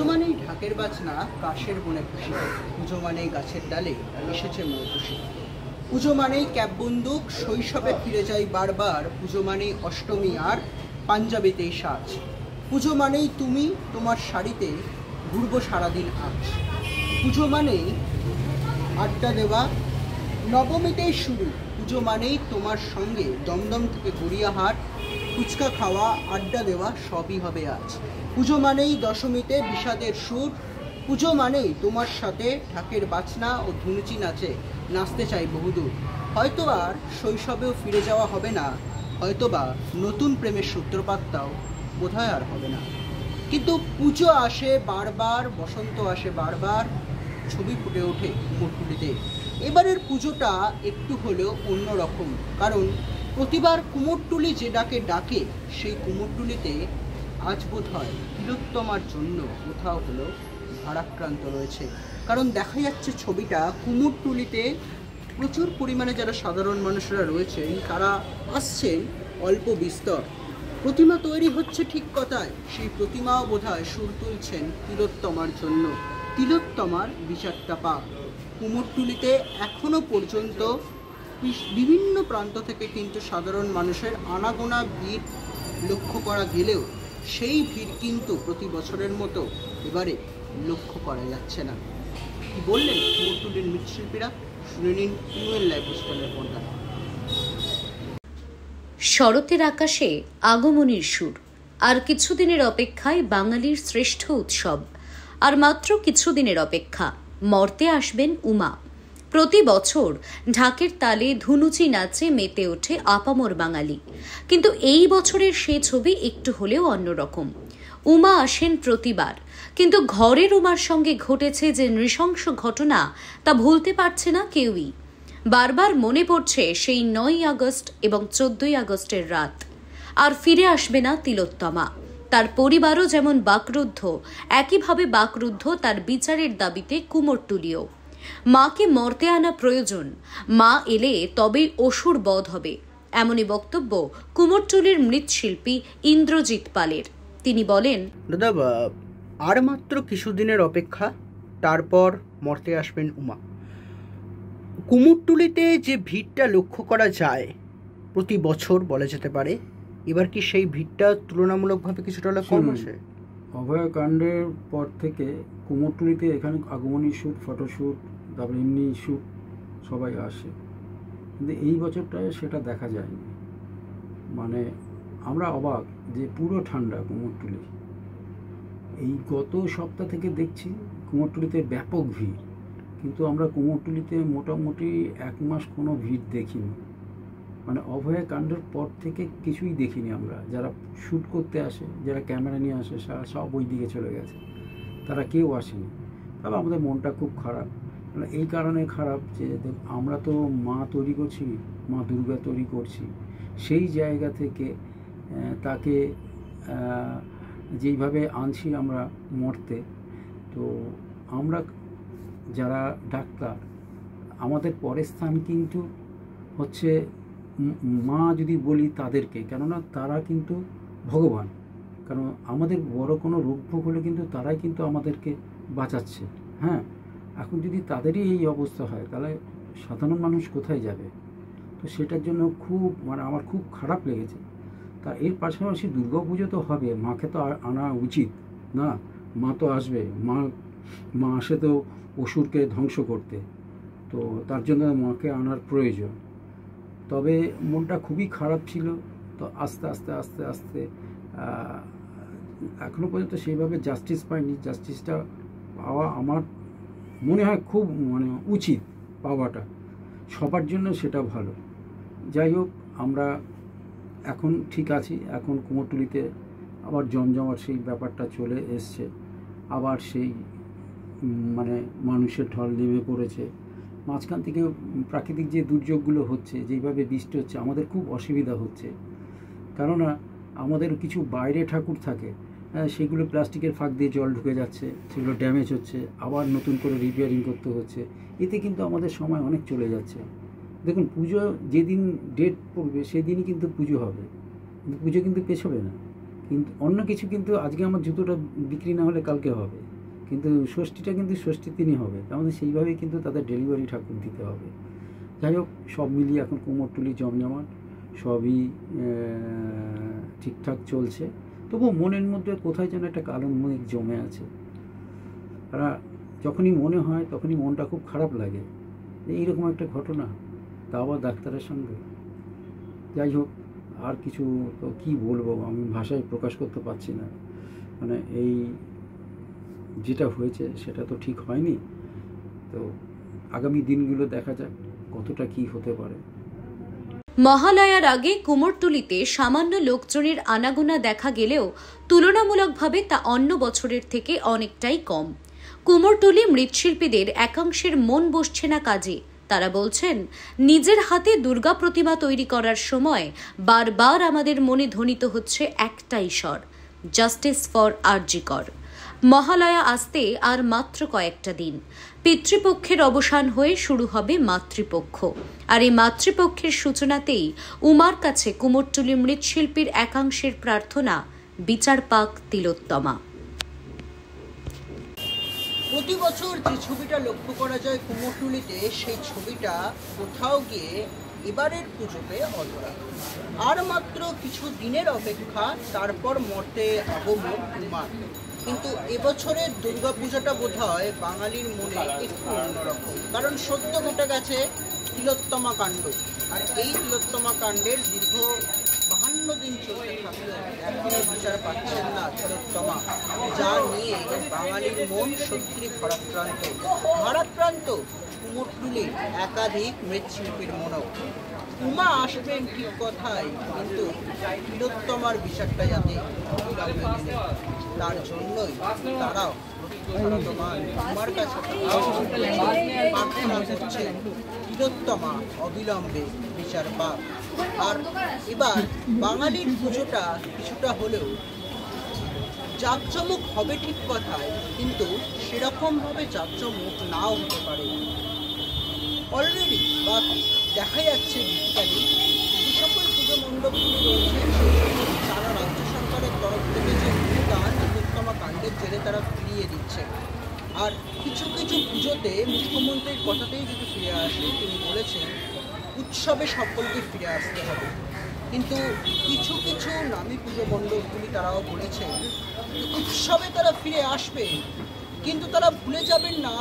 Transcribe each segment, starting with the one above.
পুজো মানেই ঢাকের বাজনা, কাশের বনে খুশি। পুজো মানেই গাছের ডালে এসেছে মৌ খুশি। পুজো মানেই ক্যাব বন্দুক, শৈশবে ফিরে যাই বারবার। পুজো মানেই অষ্টমী আর পাঞ্জাবিতেই সাজ। পুজো মানেই তুমি, তোমার শাড়িতে ঘুরবো সারাদিন আজ। পুজো মানেই আড্ডা দেওয়া, নবমীতেই শুরু। পুজো মানেই তোমার সঙ্গে দমদম থেকে গড়িয়াহাট, ফুচকা খাওয়া, আড্ডা দেওয়া সবই হবে আজ। পুজো মানেই দশমীতে বিষাদের সুর। পুজো মানেই তোমার সাথে ঢাকের বাজনা ও ধুনুচি নাচে নাচতে চাই বহুদূর। হয়তো আর শৈশবেও ফিরে যাওয়া হবে না, হয়তোবা নতুন প্রেমের সূত্রপাতটাও বোধহয় আর হবে না। কিন্তু পুজো আসে বারবার, বসন্ত আসে বারবার, ছবি ফুটে ওঠে কুমোরটুলিতে। এবারের পুজোটা একটু হলেও অন্যরকম, কারণ প্রতিবার কুমোরটুলি যে ডাকে ডাকে, সেই কুমোরটুলিতে আজ বোধ হয় তিলোত্তমার জন্য কোথাও হলো ভারাক্রান্ত রয়েছে। কারণ দেখা যাচ্ছে ছবিটা কুমোরটুলিতে প্রচুর পরিমাণে যারা সাধারণ মানুষরা রয়েছেন তারা আসছেন অল্প বিস্তর। প্রতিমা তৈরি হচ্ছে ঠিক কথায়, সেই প্রতিমাও বোধহয় সুর তুলছেন তিলোত্তমার জন্য। তিলোত্তমার বিচারটা পাক। কুমোরটুলিতে এখনো পর্যন্ত বিভিন্ন প্রান্ত থেকে কিন্তু সাধারণ মানুষের আনাগোনা ভিড় লক্ষ্য করা গেলেও সেই ভিড় কিন্তু প্রতি বছরের মতো এবারে লক্ষ্য করা যাচ্ছে না। কি বললেন কুমোরটুলির মৃৎশিল্পীরা? শুনে নিন ইউএন লাইভ পোস্টালের পর্দা। শরতের আকাশে আগমনীর সুর। আর কিছুদিনের অপেক্ষায় বাঙালির শ্রেষ্ঠ উৎসব। আর মাত্র কিছুদিনের অপেক্ষা, মর্তে আসবেন উমা। প্রতি বছর ঢাকের তালে ধুনুচি নাচে মেতে ওঠে আপামর বাঙালি, কিন্তু এই বছরের সে ছবি একটু হলেও অন্যরকম। উমা আসেন প্রতিবার, কিন্তু ঘরের উমার সঙ্গে ঘটেছে যে নৃশংস ঘটনা তা ভুলতে পারছে না কেউই। বারবার মনে পড়ছে সেই 9 আগস্ট এবং 14 আগস্টের রাত। আর ফিরে আসবে না তিলোত্তমা। তার পরিবারও যেমন বাকরুদ্ধ, একইভাবে বাকরুদ্ধ তার বিচারের দাবিতে কুমোরটুলিও। মাকে মর্তে আনা প্রয়োজন, মা এলে তবেই অসুর বধ হবে, এমনই বক্তব্য কুমোরটুলির মৃৎশিল্পী ইন্দ্রজিৎ পালের। তিনি বলেন, দাদা, আর মাত্র কিছুদিনের অপেক্ষা, তারপর মর্তে আসবেন উমা। কুমোরটুলিতে যে ভিড়টা লক্ষ্য করা যায় প্রতি বছর বলা যেতে পারে, এবার কি সেই ভিড়টা তুলনামূলকভাবে কিছুটা হলে কম আছে? অভয়কাণ্ডের পর থেকে কুমোরটুলিতে এখানে আগমনী শ্যুট, ফটোশ্যুট, তারপরে এমনি শ্যুট সবাই আসে, কিন্তু এই বছরটায় সেটা দেখা যায়নি। মানে আমরা অবাক যে পুরো ঠান্ডা কুমোরটুলি। এই গত সপ্তাহ থেকে দেখছি কুমোরটুলিতে ব্যাপক ভিড়, কিন্তু আমরা কুমোরটুলিতে মোটামুটি 1 মাস কোনো ভিড় দেখিনি। মানে অভয়কাণ্ডের পর থেকে কিছুই দেখিনি আমরা। যারা শ্যুট করতে আসে, যারা ক্যামেরা নিয়ে আসে, সব ওই দিকে চলে গেছে, তারা কেউ আসেনি। তবে আমাদের মনটা খুব খারাপ। মানে এই কারণে খারাপ যে আমরা তো মা তৈরি করছি, মা দুর্গা তৈরি করছি, সেই জায়গা থেকে তাকে যেইভাবে আনছি আমরা মর্তে, তো আমরা যারা ডাক্তার, আমাদের পরের স্থান কিন্তু হচ্ছে মা, যদি বলি তাদেরকে, কেননা তারা কিন্তু ভগবান। কারণ আমাদের বড় কোনো রোগ ভোগ হলে কিন্তু তারাই কিন্তু আমাদেরকে বাঁচাচ্ছে। হ্যাঁ, এখন যদি তাদেরই এই অবস্থা হয়, তাহলে সাধারণ মানুষ কোথায় যাবে? তো সেটার জন্য মানে আমার খুব খারাপ লেগেছে। তা এর পাশাপাশি দুর্গাপুজো তো হবে, মাকে তো আনা উচিত না? মা তো আসবে, মা আসে তো অসুরকে ধ্বংস করতে, তো তার জন্য মাকে আনার প্রয়োজন। তবে মনটা খুবই খারাপ ছিল। তো আস্তে আস্তে আস্তে আস্তে এখনও পর্যন্ত সেইভাবে জাস্টিস পাইনি। জাস্টিসটা পাওয়া আমার মনে হয় খুব উচিত পাওয়াটা, সবার জন্য সেটা ভালো। যাই হোক, আমরা এখন ঠিক আছি। এখন কুমোরটুলিতে আবার জমজমাট সেই ব্যাপারটা চলে এসছে, আবার সেই মানুষের ঢল নেমে পড়েছে। মাঝখান থেকে প্রাকৃতিক যে দুর্যোগগুলো হচ্ছে, যেইভাবে বৃষ্টি হচ্ছে, আমাদের খুব অসুবিধা হচ্ছে। কেননা আমাদের কিছু বাইরে ঠাকুর থাকে, সেগুলো প্লাস্টিকের ফাঁক দিয়ে জল ঢুকে যাচ্ছে, সেগুলো ড্যামেজ হচ্ছে, আবার নতুন করে রিপেয়ারিং করতে হচ্ছে। এতে কিন্তু আমাদের সময় অনেক চলে যাচ্ছে। দেখুন, পুজো যেদিন ডেট পড়বে সেদিনই কিন্তু পুজো হবে, পুজো কিন্তু পেছোবে না। কিন্তু অন্য কিছু, কিন্তু আজকে আমার জুতোটা বিক্রি না হলে কালকে হবে, কিন্তু ষষ্ঠীটা কিন্তু ষষ্ঠীর দিনই হবে, আমাদের সেইভাবেই কিন্তু তাদের ডেলিভারি ঠাকুর দিতে হবে। যাই হোক, সব মিলিয়ে এখন কুমোরটুলি জমজমাট, সবই ঠিকঠাক চলছে। তবুও মনের মধ্যে কোথায় যেন একটা কালো মেঘ জমে আছে। আর যখনই মনে হয় তখনই মনটা খুব খারাপ লাগে, এইরকম একটা ঘটনা, তা আবার ডাক্তারের সঙ্গে। যাই হোক, আর কিছু তো কী বলবো, আমি ভাষায় প্রকাশ করতে পারছি না। মানে এই যেটা হয়েছে সেটা তো ঠিক হয়নি, তো আগামী দিনগুলো দেখা যাক কতটা কি হতে পারে। মহালয়ার আগে কুমোরটুলিতে সামান্য লোকজনের আনাগোনা দেখা গেলেও তুলনামূলকভাবে তা অন্য বছরের থেকে অনেকটাই কম। কুমোরটুলি মৃৎশিল্পীদের একাংশের মন বসছে না কাজে। তারা বলছেন, নিজের হাতে দুর্গা প্রতিমা তৈরি করার সময় বারবার আমাদের মনে ধ্বনিত হচ্ছে একটাই স্বর, জাস্টিস ফর আরজি কর। মহালয়া আসতে আর মাত্র কয়েকটা দিন। পিতৃপক্ষের অবসান হয়ে শুরু হবে মাতৃপক্ষ, আর এই মাতৃপক্ষের সূচনাতেই উমার কাছে কুমোরটুলি মৃৎশিল্পীর একাংশের প্রার্থনা, বিচার পাক তিলোত্তমা। প্রতি বছর যে ছবিটা লক্ষ্য করা যায় কুমোরটুলিতে, সেই ছবিটা কোথাও গিয়ে এবারের পুজোতে অধরা। আর মাত্র কিছু দিনের অপেক্ষা, তারপর মর্তে আগমন উমার। কিন্তু এবছরের দুর্গাপূজাটা বোধহয় বাঙালির মনে একটু অন্যরকম, কারণ সদ্য ঘটে গেছে তিলোত্তমা কাণ্ড। আর এই তিলোত্তমা কাণ্ডের দীর্ঘ 52 দিন চলতে থাকলেও এখনো বিচার পাচ্ছেন না তিলোত্তমা, যা নিয়ে বাঙালির মন সত্যি ভারাক্রান্ত কুমোরটুলির একাধিক মৃৎশিল্পীর মনও। উমা আসবেন ঠিক কথাই, কিন্তু তিলোত্তমার বিচারটা যাতে তার জন্যই তারাও উমার কাছে প্রার্থনা করছেন তিলোত্তমা অবিলম্বে বিচার পাক। আর এবার বাঙালির পুজোটা কিছুটা হলেও জাঁকজমক হবে ঠিক কথাই, কিন্তু সেরকমভাবে জাঁকজমক নাও হতে পারে। অলরেডি বা দেখা যাচ্ছে ডিজিটালি যে সকল পুজো মণ্ডপগুলি রয়েছে, তারা রাজ্য সরকারের তরফ থেকে যে অনুদান তিলোত্তমা কাণ্ডের জেরে তারা ফিরিয়ে দিচ্ছে। আর কিছু কিছু পুজোতে মুখ্যমন্ত্রীর কথাতেই যদি ফিরে আসে, তিনি বলেছেন উৎসবে সকলকে ফিরে আসতে হবে। কিন্তু কিছু কিছু নামী পুজো মণ্ডপগুলি তারাও বলেছেন উৎসবে তারা ফিরে আসবে, কিন্তু তারা ভুলে যাবেন না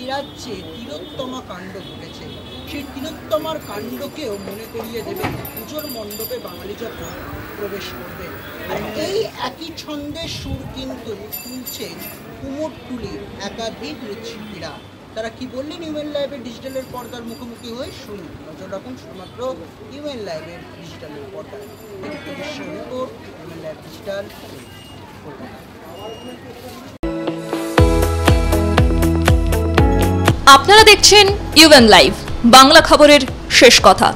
এ রাজ্যে তিলোত্তমা কাণ্ড ঘটেছে। সেই তিলোত্তমার কাণ্ডকেও মনে করিয়ে দেবে পুজোর মণ্ডপে বাঙালি যখন প্রবেশ করবে। আর এই একই ছন্দের সুর কিন্তু তুলছেন কুমোরটুলির একাধিক মৃৎশিল্পীরা। তারা কি বললেন ইউএন লাইভের ডিজিটালের পর্দার মুখোমুখি হয়ে শুনুন। নজর রাখুন শুধুমাত্র ইউএন লাইভের ডিজিটালের পর্দায়। Report UN live digital. আপনারা দেখছেন ইউএন লাইভ, বাংলা খবরের শেষ কথা।